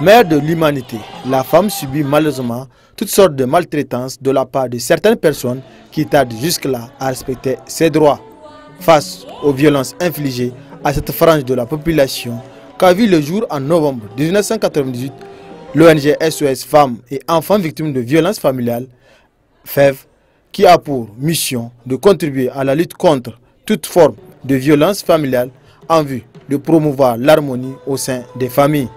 Mère de l'humanité, la femme subit malheureusement toutes sortes de maltraitances de la part de certaines personnes qui tardent jusque-là à respecter ses droits. Face aux violences infligées à cette frange de la population qu'a vu le jour en novembre 1998, l'ONG SOS Femmes et Enfants Victimes de Violences Familiales, FEV, qui a pour mission de contribuer à la lutte contre toute forme de violence familiale en vue de promouvoir l'harmonie au sein des familles.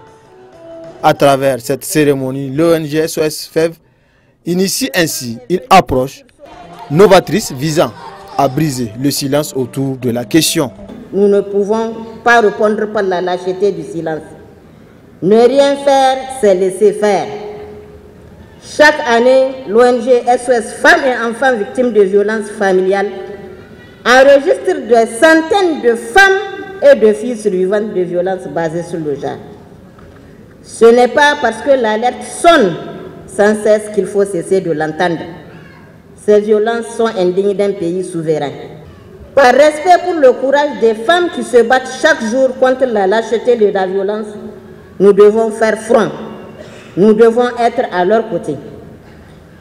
À travers cette cérémonie, l'ONG SOS FEV initie ainsi une approche novatrice visant à briser le silence autour de la question. Nous ne pouvons pas répondre par la lâcheté du silence. Ne rien faire, c'est laisser faire. Chaque année, l'ONG SOS Femmes et Enfants Victimes de Violences Familiales enregistre des centaines de femmes et de filles survivantes de violences basées sur le genre. Ce n'est pas parce que l'alerte sonne sans cesse qu'il faut cesser de l'entendre. Ces violences sont indignes d'un pays souverain. Par respect pour le courage des femmes qui se battent chaque jour contre la lâcheté de la violence, nous devons faire front. Nous devons être à leur côté.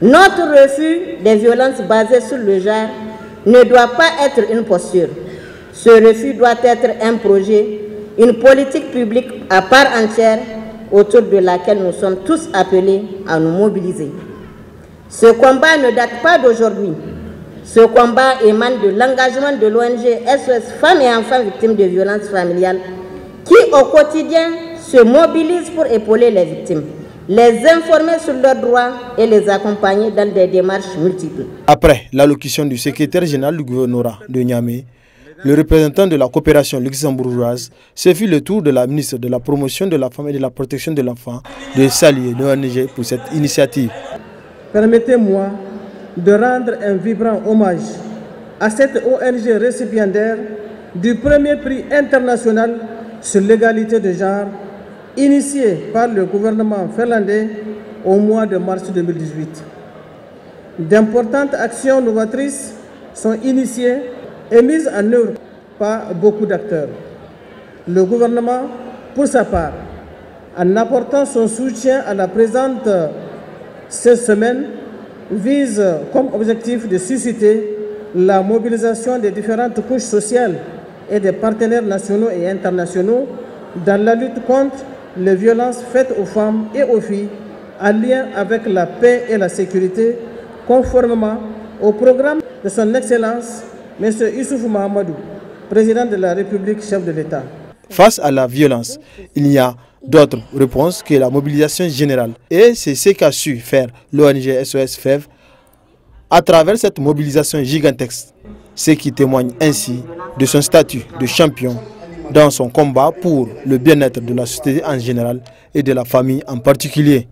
Notre refus des violences basées sur le genre ne doit pas être une posture. Ce refus doit être un projet, une politique publique à part entière autour de laquelle nous sommes tous appelés à nous mobiliser. Ce combat ne date pas d'aujourd'hui. Ce combat émane de l'engagement de l'ONG SOS Femmes et Enfants Victimes de Violences Familiales qui, au quotidien, se mobilise pour épauler les victimes, les informer sur leurs droits et les accompagner dans des démarches multiples. Après l'allocution du secrétaire général du gouvernorat de Niamey, le représentant de la coopération luxembourgeoise, ce fut le tour de la ministre de la Promotion de la Femme et de la Protection de l'Enfant de saluer l'ONG pour cette initiative. Permettez-moi de rendre un vibrant hommage à cette ONG récipiendaire du premier prix international sur l'égalité de genre, initié par le gouvernement finlandais au mois de mars 2018. D'importantes actions novatrices sont initiées et mise en œuvre par beaucoup d'acteurs. Le gouvernement, pour sa part, en apportant son soutien à la présente cette semaine, vise comme objectif de susciter la mobilisation des différentes couches sociales et des partenaires nationaux et internationaux dans la lutte contre les violences faites aux femmes et aux filles en lien avec la paix et la sécurité, conformément au programme de son Excellence M. Issoufou Mahamadou, président de la République, chef de l'État. Face à la violence, il y a d'autres réponses que la mobilisation générale. Et c'est ce qu'a su faire l'ONG SOS FEV à travers cette mobilisation gigantesque. Ce qui témoigne ainsi de son statut de champion dans son combat pour le bien-être de la société en général et de la famille en particulier.